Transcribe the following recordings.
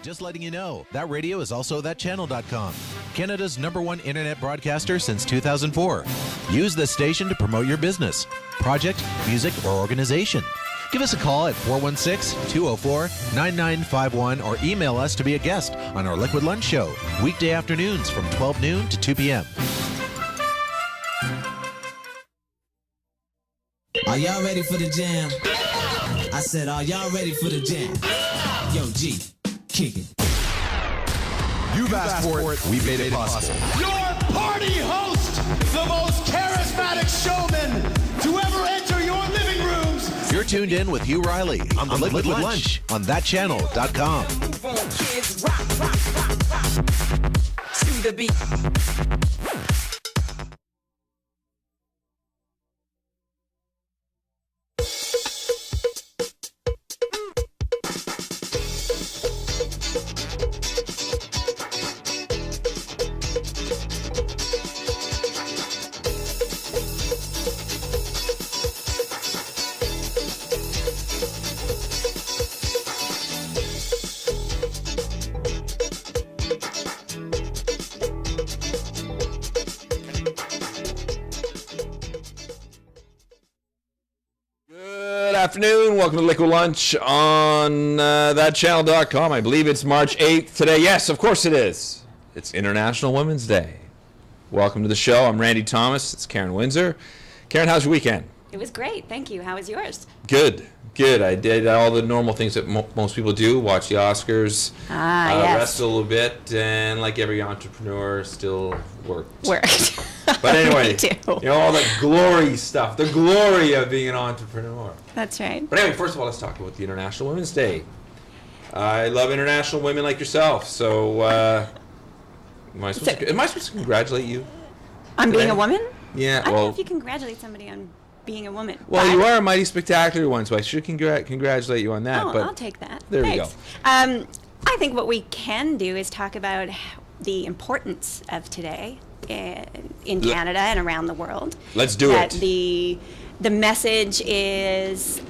Just letting you know, that radio is also thatchannel.com, Canada's #1 internet broadcaster since 2004. Use this station to promote your business, project, music, or organization. Give us a call at 416-204-9951 or email us to be a guest on our Liquid Lunch Show, weekday afternoons from 12 noon to 2 p.m. Are y'all ready for the jam? I said, are y'all ready for the jam? Yo, G, kick it. You've asked for it, we made it possible. Your party host, the most charismatic showman to ever enter your living rooms. You're tuned in with Hugh Riley on the Liquid Lunch on thatchannel.com. Kids, rock, rock, rock, rock. To the beat. Afternoon. Welcome to Liquid Lunch on thatchannel.com. I believe it's March 8th today. Yes, of course it is. It's International Women's Day. Welcome to the show. I'm Randy Thomas. It's Karen Windsor. Karen, how's your weekend? It was great. Thank you. How was yours? Good. I did all the normal things that most people do. Watch the Oscars. Yes. Rest a little bit. And like every entrepreneur, still worked. But anyway, Me too. You know, all the glory stuff. The glory of being an entrepreneur. That's right. But anyway, first of all, let's talk about the International Women's Day. I love international women like yourself, so am I supposed to congratulate you? On being a woman? Yeah, I don't know if you congratulate somebody on being a woman. Well, you are a mighty spectacular one, so I should congratulate you on that. Oh, but I'll take that. There Thanks. we go. I think what we can do is talk about the importance of today in Canada and around the world. Let's do that it. The message is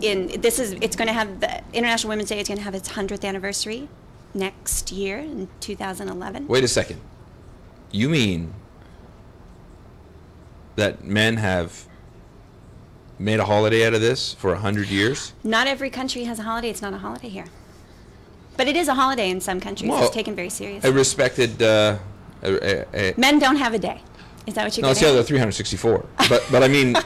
it's going to have the International Women's Day is going to have its 100th anniversary next year in 2011. Wait a second. You mean that men have made a holiday out of this for 100 years? Not every country has a holiday. It's not a holiday here. But it is a holiday in some countries. Well, it's taken very seriously. I respected... Men don't have a day. Is that what you're No, it's getting the at? other 364. But I mean,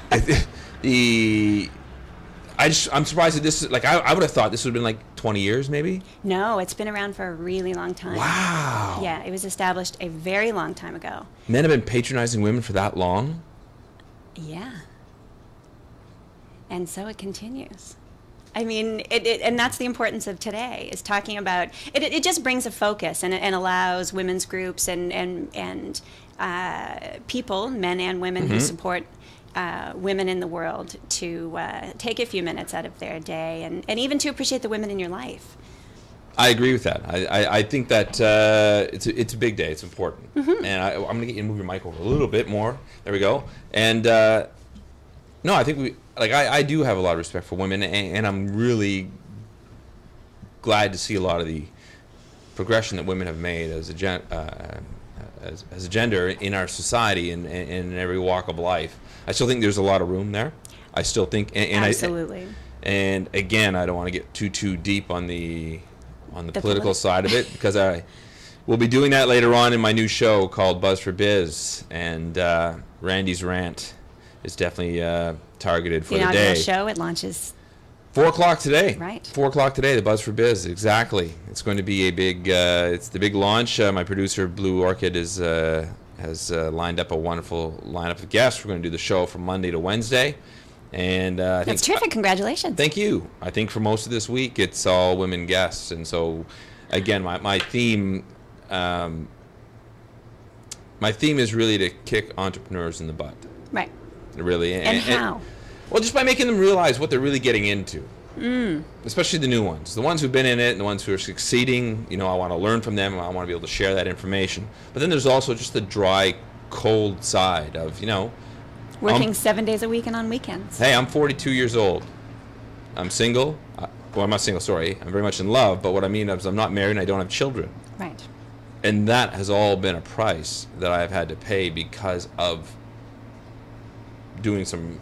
I'm surprised that this is, like, I would have thought this would have been like 20 years maybe. No, it's been around for a really long time. Wow. Yeah, it was established a very long time ago. Men have been patronizing women for that long? Yeah. And so it continues. I mean, and that's the importance of today, is talking about, it just brings a focus and allows women's groups and people, men and women who support women in the world to take a few minutes out of their day and even to appreciate the women in your life. I agree with that. I think that it's a big day. It's important. And I'm going to get you to move your mic over a little bit more. There we go. And no, I think I do have a lot of respect for women, and I'm really glad to see a lot of the progression that women have made as a gender in our society and in every walk of life. I still think there's a lot of room there. I still think, Absolutely. And again, I don't want to get too deep on the political side of it, because I will be doing that later on in my new show called Buzz for Biz, and Randy's rant is definitely targeted for the day. The show, it launches 4 o'clock today. Right. 4 o'clock today, the Buzz for Biz, exactly. It's going to be a big, it's the big launch. My producer, Blue Orchid, has lined up a wonderful lineup of guests. We're going to do the show from Monday to Wednesday. And I think that's terrific. Congratulations. Thank you. I think for most of this week, it's all women guests. And so, again, my theme is really to kick entrepreneurs in the butt. Right. Really. And how? Well, just by making them realize what they're really getting into. Especially the new ones. The ones who've been in it and the ones who are succeeding. You know, I want to learn from them. I want to be able to share that information. But then there's also just the dry, cold side of, working 7 days a week and on weekends. Hey, I'm 42 years old. I'm single. well, I'm not single, sorry. I'm very much in love, but what I mean is I'm not married and I don't have children. Right. And that has all been a price that I've had to pay because of doing some,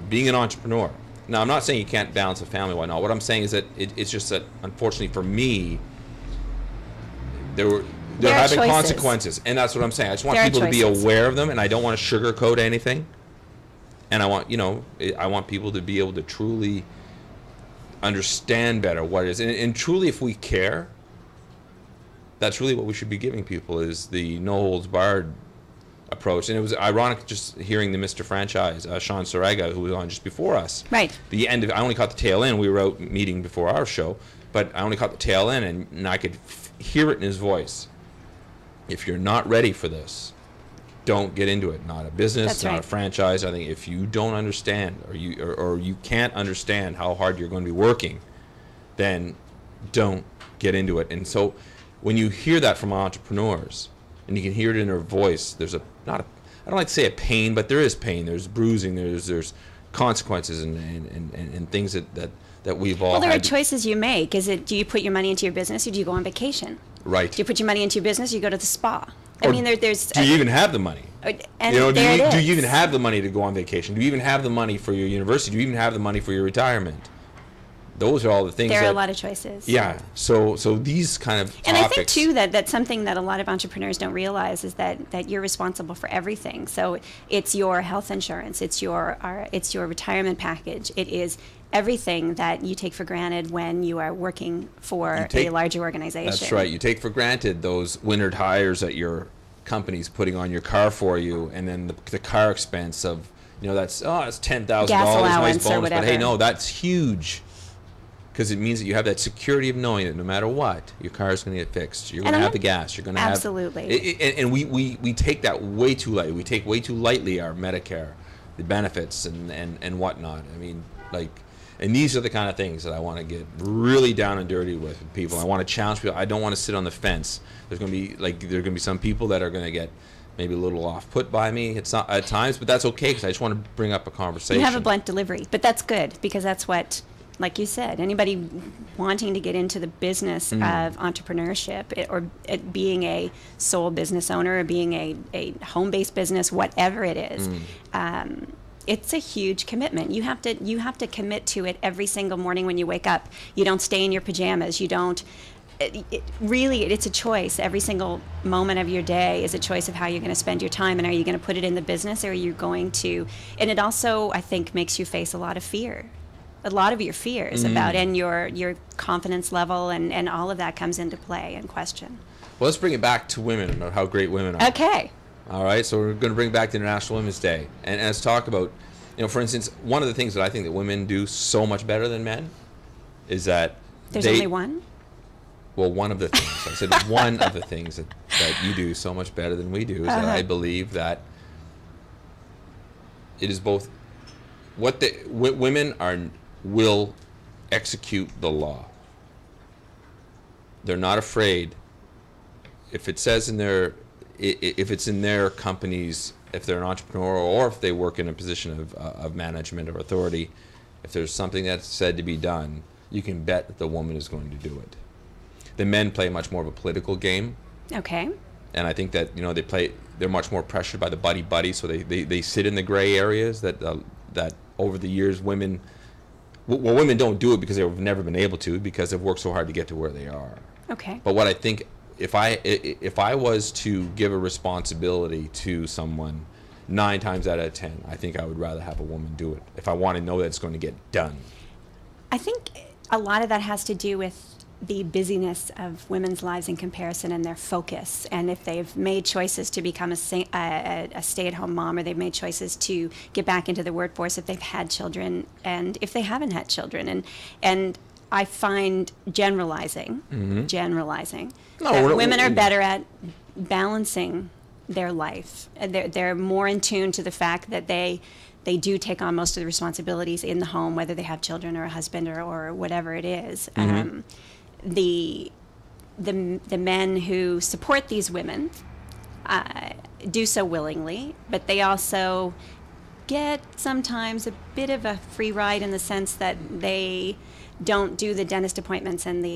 being an entrepreneur. Now, I'm not saying you can't balance a family, whatnot. What I'm saying is that it's just that, unfortunately for me, there are having choices. consequences. And that's what I'm saying. I just want There are people to be choices. aware of them, and I don't want to sugarcoat anything. And I want, I want people to be able to truly understand better what it is. And truly, if we care, that's really what we should be giving people, is the no holds barred approach. And it was ironic just hearing the Mr. Franchise, Sean Sorega, who was on just before us. Right. The end of, I only caught the tail end. We were out meeting before our show, but I only caught the tail end, and I could hear it in his voice. If you're not ready for this, don't get into it. Not a business, That's not right. a franchise. I think if you don't understand, or you can't understand how hard you're going to be working, then don't get into it. And so, when you hear that from entrepreneurs, and you can hear it in their voice, there's I don't like to say a pain, but there is pain. There's bruising. There's consequences and things that we've all. Well, there are had to- choices you make. Do you put your money into your business, or do you go on vacation? Right. Do you put your money into your business, or you go to the spa? Or I mean, there's. Do you even have the money? And Do there it do is. you even have the money to go on vacation? Do you even have the money for your university? Do you even have the money for your retirement? Those are all the things. There are that, a lot of choices. Yeah. So these kind of And I think topics. too that's something that a lot of entrepreneurs don't realize is that you're responsible for everything. So it's your health insurance, it's your retirement package, it is everything that you take for granted when you are working for a larger organization. That's right. You take for granted those winter tires that your company's putting on your car for you, and then the car expense of that's $10,000 Gas nice allowance or bonus, but hey, whatever. no, that's huge. Because it means that you have that security of knowing that no matter what, your car is going to get fixed. You're going to have the gas. You're going to have Absolutely. And we take that way too lightly. We take way too lightly our Medicare, the benefits and whatnot. I mean, and these are the kind of things that I want to get really down and dirty with people. I want to challenge people. I don't want to sit on the fence. There's going to be some people that are going to get maybe a little off put by me. It's not at times, but that's okay because I just want to bring up a conversation. You have a blunt delivery, but that's good because that's what. Like you said, anybody wanting to get into the business of entrepreneurship or being a sole business owner or being a home-based business, whatever it is, it's a huge commitment. You have to commit to it every single morning when you wake up. You don't stay in your pajamas. You don't. It's a choice. Every single moment of your day is a choice of how you're going to spend your time, and are you going to put it in the business, or are you going to? And it also, I think, makes you face a lot of fear. A lot of your fears about and your confidence level and all of that comes into play and question. Well, let's bring it back to women and how great women are. Okay. All right, so we're going to bring back the International Women's Day. And let's talk about, for instance, one of the things that I think that women do so much better than men is that There's only one? Well, one of the things. I said one of the things that you do so much better than we do is that I believe that it is both what women will execute the law. They're not afraid. If it says if it's in their companies, if they're an entrepreneur or if they work in a position of management or authority, if there's something that's said to be done, you can bet that the woman is going to do it. The men play much more of a political game. Okay. And I think that they're much more pressured by the buddy, so they sit in the gray areas that over the years women don't do it because they've never been able to, because they've worked so hard to get to where they are. Okay. But what I think, if I was to give a responsibility to someone, 9 times out of 10, I think I would rather have a woman do it if I want to know that it's going to get done. I think a lot of that has to do with the busyness of women's lives in comparison and their focus. And if they've made choices to become a stay-at-home mom, or they've made choices to get back into the workforce if they've had children, and if they haven't had children. And I find generalizing, that women are better at balancing their life. They're more in tune to the fact that they do take on most of the responsibilities in the home, whether they have children or a husband or whatever it is. The men who support these women do so willingly, but they also get sometimes a bit of a free ride in the sense that they don't do the dentist appointments and the